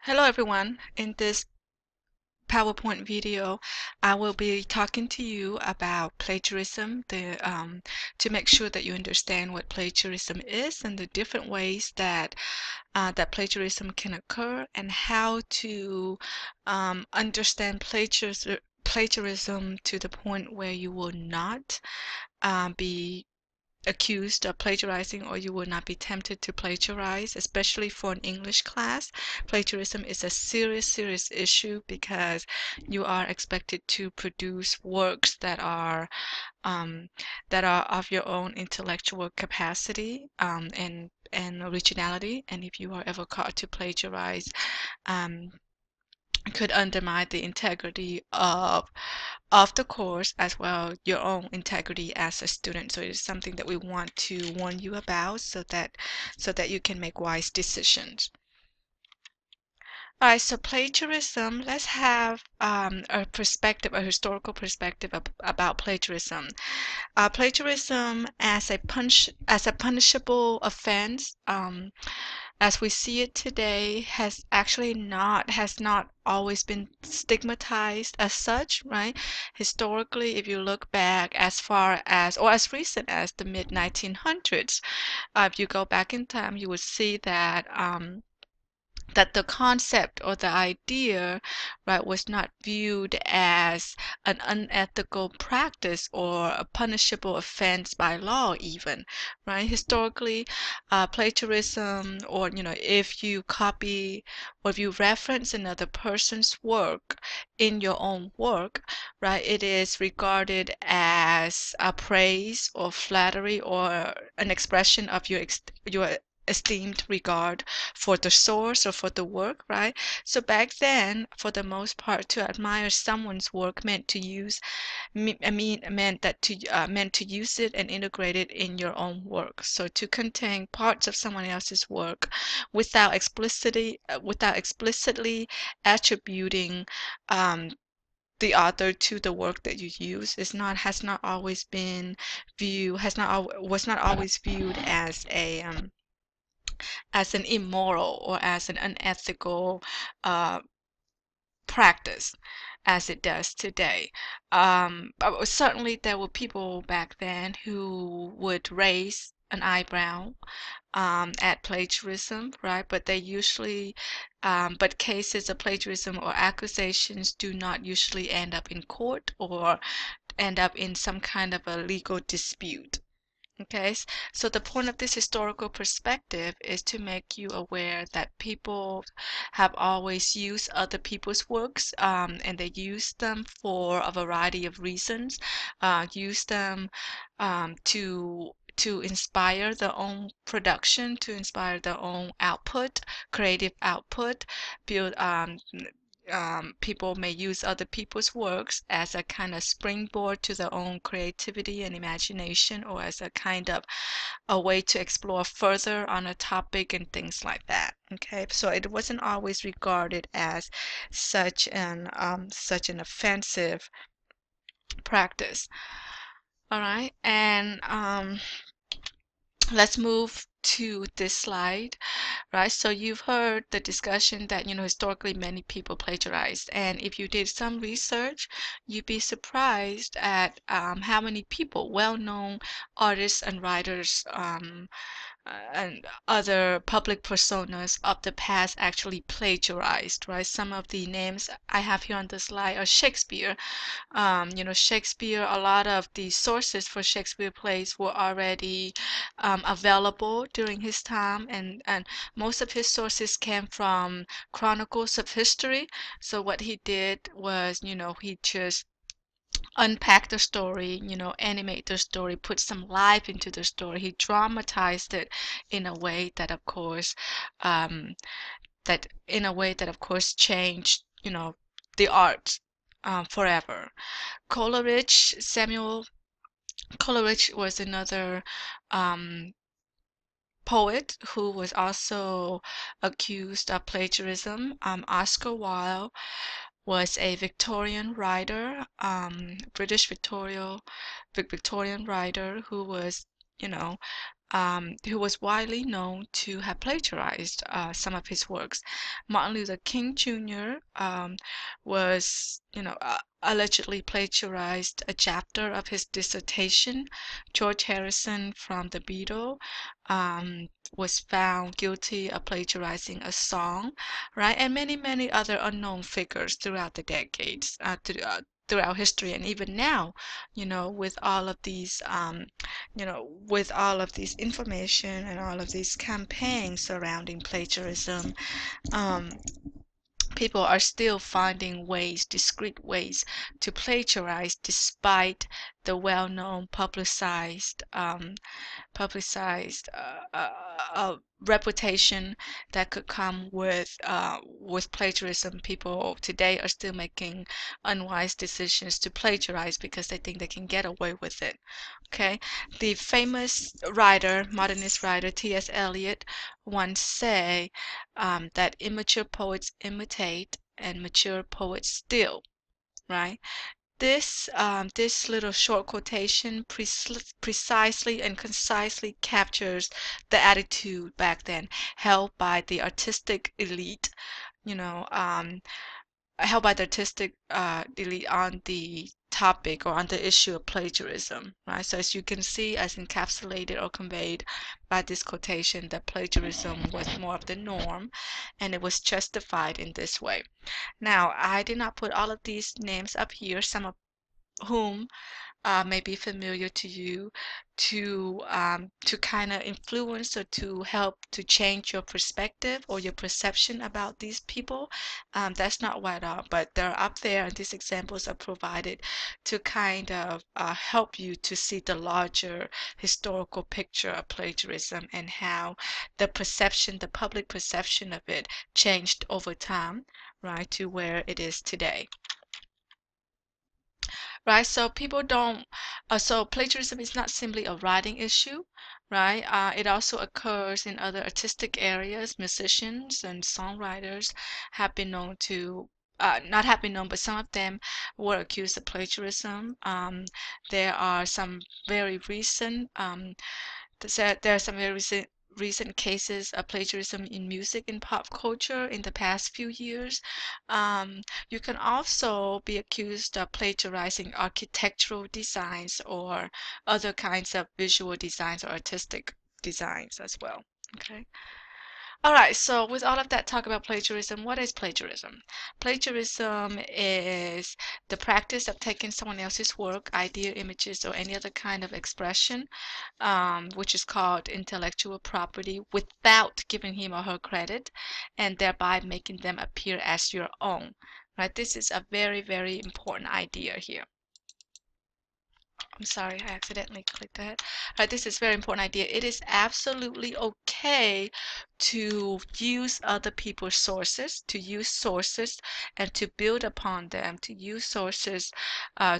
Hello everyone. In this PowerPoint video, I will be talking to you about plagiarism, to make sure that you understand what plagiarism is and the different ways that that plagiarism can occur, and how to understand plagiarism to the point where you will not be accused of plagiarizing, or you will not be tempted to plagiarize, especially for an English class. Plagiarism is a serious issue because you are expected to produce works that are of your own intellectual capacity, and originality. And if you are ever caught to plagiarize, um, could undermine the integrity of the course, as well your own integrity as a student. So it is something that we want to warn you about, so that you can make wise decisions. All right, so plagiarism, let's have a historical perspective about plagiarism. Plagiarism as a punishable offense, as we see it today, has not always been stigmatized as such, right? Historically, if you look back as far as, or as recent as the mid 1900s, if you go back in time, you would see that that the concept or the idea, right, was not viewed as an unethical practice or a punishable offense by law even, right? Historically, plagiarism, or, if you copy or if you reference another person's work in your own work, right, it is regarded as a praise or flattery, or an expression of your esteemed regard for the source or for the work, right? So back then, for the most part, to admire someone's work meant to use, meant to use it and integrate it in your own work. So to contain parts of someone else's work without explicitly attributing the author to the work that you use has not always been was not always viewed as an immoral or as an unethical uh, practice as it does today. But certainly there were people back then who would raise an eyebrow at plagiarism, right? But but cases of plagiarism or accusations do not usually end up in court or end up in some kind of a legal dispute. Okay, so the point of this historical perspective is to make you aware that people have always used other people's works, and they use them for a variety of reasons. Use them to inspire their own production, to inspire their own output, creative output. Build People may use other people's works as a kind of springboard to their own creativity and imagination, or as a kind of a way to explore further on a topic and things like that. Okay, so it wasn't always regarded as such an offensive practice. All right, and let's move to this slide. Right, so you've heard the discussion that, historically many people plagiarized, and if you did some research, you'd be surprised at how many people, well-known artists and writers, and other public personas of the past actually plagiarized, right? Some of the names I have here on the slide are Shakespeare. Shakespeare, a lot of the sources for Shakespeare plays were already available during his time, and most of his sources came from chronicles of history. So what he did was, he just unpack the story, animate the story, put some life into the story. He dramatized it in a way that, of course, changed, the art forever. Samuel Coleridge was another um, poet who was also accused of plagiarism. Oscar Wilde was a Victorian writer, Victorian writer who was, you know, who was widely known to have plagiarized some of his works. Martin Luther King Jr. Was, allegedly plagiarized a chapter of his dissertation. George Harrison from the Beatles was found guilty of plagiarizing a song, right? And many, many other unknown figures throughout the decades, throughout history, and even now, with all of these with all of these information and all of these campaigns surrounding plagiarism, um, people are still finding ways, discreet ways, to plagiarize despite the well-known publicized reputation that could come with plagiarism. People today are still making unwise decisions to plagiarize because they think they can get away with it. Okay, the famous writer, modernist writer T.S. Eliot once said that immature poets imitate and mature poets steal. Right? This little short quotation precisely and concisely captures the attitude back then held by the artistic elite, you know, um, held by the artistic elite on the topic or on the issue of plagiarism, right? So as you can see, as encapsulated or conveyed by this quotation, that plagiarism was more of the norm, and it was justified in this way. Now, I did not put all of these names up here, some of whom may be familiar to you, to kind of influence or to help to change your perspective or your perception about these people. That's not why at all, but they're up there, and these examples are provided to kind of help you to see the larger historical picture of plagiarism and how the public perception of it changed over time, right, to where it is today. Right? So people don't, so plagiarism is not simply a writing issue, right? It also occurs in other artistic areas. Musicians and songwriters have been known to, not have been known, but some of them were accused of plagiarism. There are some very recent there are some very recent cases of plagiarism in music and pop culture in the past few years. You can also be accused of plagiarizing architectural designs or other kinds of visual designs or artistic designs as well. Okay. All right, so with all of that talk about plagiarism, what is plagiarism? Plagiarism is the practice of taking someone else's work, idea, images, or any other kind of expression, which is called intellectual property, without giving him or her credit, and thereby making them appear as your own. Right? This is a very, very important idea here. I'm sorry, I accidentally clicked that. Right, this is a very important idea. It is absolutely okay to use other people's sources, to use sources and to build upon them, to use sources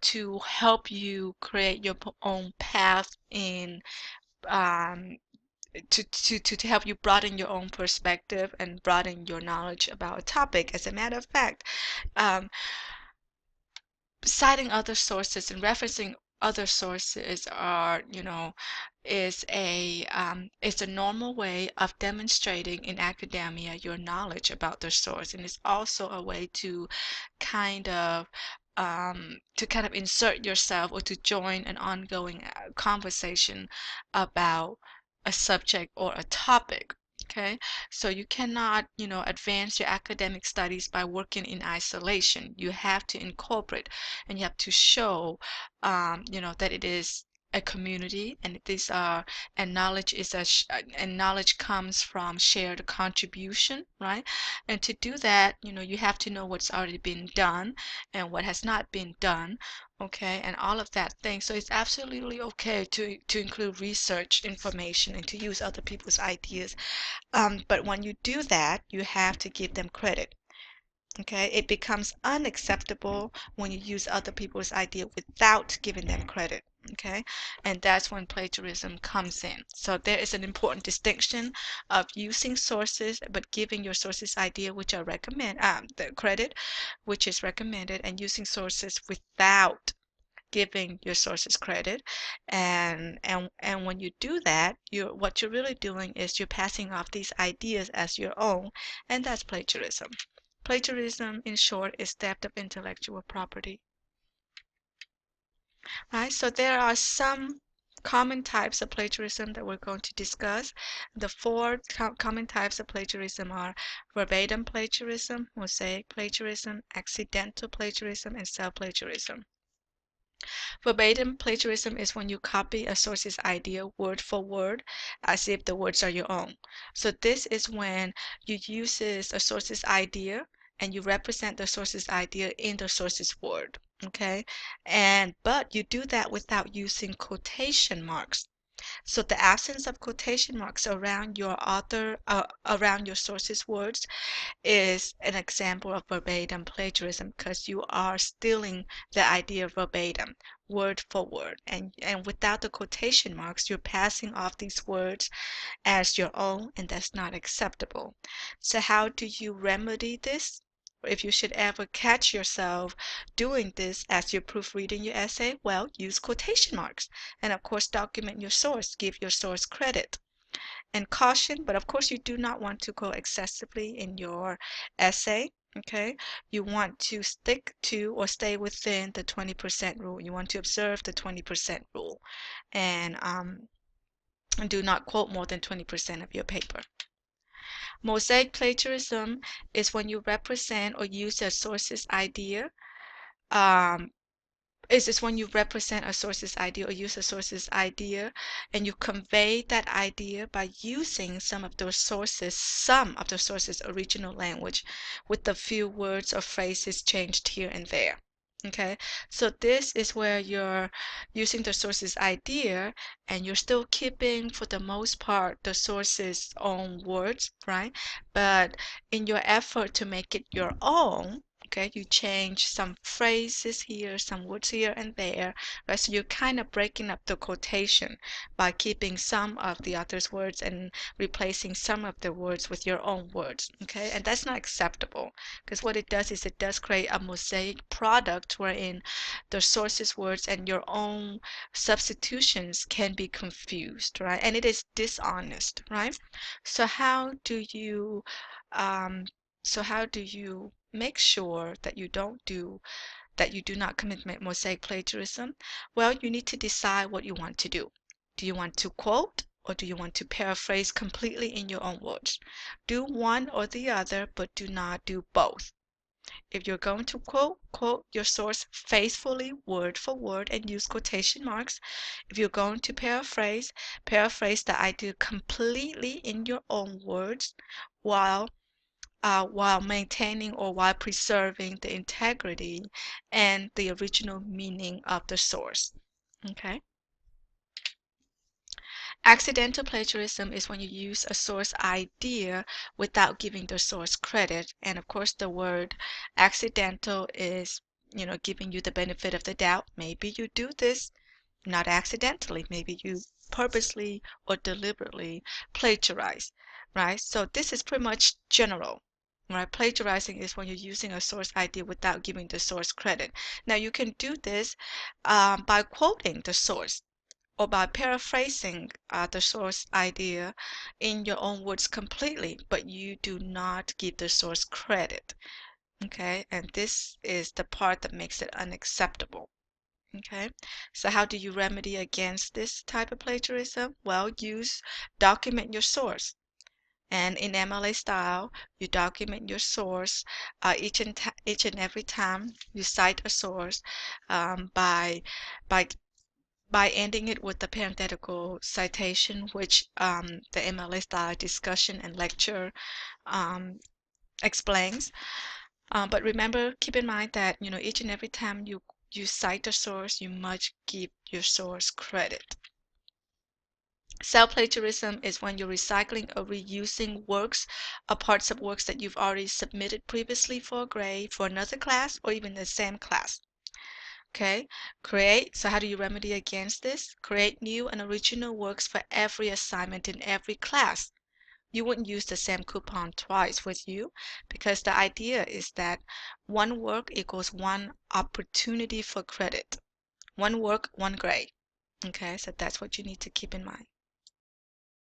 to help you create your own path in um, to help you broaden your own perspective and broaden your knowledge about a topic. As a matter of fact, um, citing other sources and referencing other sources is a normal way of demonstrating in academia your knowledge about the source, and it's also a way kind of to kind of insert yourself or to join an ongoing conversation about a subject or a topic. Okay, so you cannot, advance your academic studies by working in isolation. You have to incorporate and you have to show, that it is a community, and knowledge is and knowledge comes from shared contribution, right? And to do that, you have to know what's already been done and what has not been done, okay, and all of that thing. So it's absolutely okay to include research information and to use other people's ideas. But when you do that, you have to give them credit. Okay, it becomes unacceptable when you use other people's idea without giving them credit. Okay, and that's when plagiarism comes in. So there is an important distinction of using sources but giving your sources idea which are the credit which is recommended, and using sources without giving your sources credit. And when you do that, what you're really doing is you're passing off these ideas as your own, and that's plagiarism. Plagiarism, in short, is theft of intellectual property. Right? So there are some common types of plagiarism that we're going to discuss. The four common types of plagiarism are verbatim plagiarism, mosaic plagiarism, accidental plagiarism, and self-plagiarism. Verbatim plagiarism is when you copy a source's idea word for word as if the words are your own. So this is when you use a source's idea and you represent the source's idea in the source's word. Okay, but you do that without using quotation marks. So the absence of quotation marks around around your source's words is an example of verbatim plagiarism, because you are stealing the idea verbatim, word for word. And without the quotation marks, you're passing off these words as your own, and that's not acceptable. So how do you remedy this? If you should ever catch yourself doing this as you're proofreading your essay, well, use quotation marks. And of course, document your source, give your source credit. And caution, but of course you do not want to go excessively in your essay. Okay, you want to stick to or stay within the 20% rule. You want to observe the 20% rule, and do not quote more than 20% of your paper. Mosaic plagiarism is when you represent or use a source's idea. Is when you represent a source's idea or use a source's idea, and you convey that idea by using some of the source's original language, with a few words or phrases changed here and there. Okay, so this is where you're using the source's idea and you're still keeping, for the most part, the source's own words, right? But in your effort to make it your own, okay, you change some phrases here, some words here and there, right? So you're kind of breaking up the quotation by keeping some of the author's words and replacing some of the words with your own words, okay? And that's not acceptable, because what it does is it does create a mosaic product wherein the source's words and your own substitutions can be confused, right? And it is dishonest, right? So um, how do you make sure that you do not commit mosaic plagiarism? Well, you need to decide what you want to do. Do you want to quote, or do you want to paraphrase completely in your own words? Do one or the other, but do not do both. If you're going to quote your source faithfully, word for word, and use quotation marks. If you're going to paraphrase the idea completely in your own words, while maintaining or while preserving the integrity and the original meaning of the source. Okay. Accidental plagiarism is when you use a source idea without giving the source credit. And of course, the word accidental is, giving you the benefit of the doubt. Maybe you do this not accidentally. Maybe you purposely or deliberately plagiarize, right? So this is pretty much general. Right? Plagiarizing is when you're using a source idea without giving the source credit. Now you can do this by quoting the source or by paraphrasing the source idea in your own words completely, but you do not give the source credit. Okay, and this is the part that makes it unacceptable. Okay, so how do you remedy against this type of plagiarism? Well, document your source. And in MLA style, you document your source each and every time you cite a source by by ending it with the parenthetical citation, which the MLA style discussion and lecture um, explains. But remember, keep in mind that each and every time you cite a source, you must give your source credit. Self-plagiarism is when you're recycling or reusing works or parts of works that you've already submitted previously for a grade for another class or even the same class. Okay, so how do you remedy against this? Create new and original works for every assignment in every class. You wouldn't use the same coupon twice with you, because the idea is that one work equals one opportunity for credit. One work, one grade. Okay, so that's what you need to keep in mind.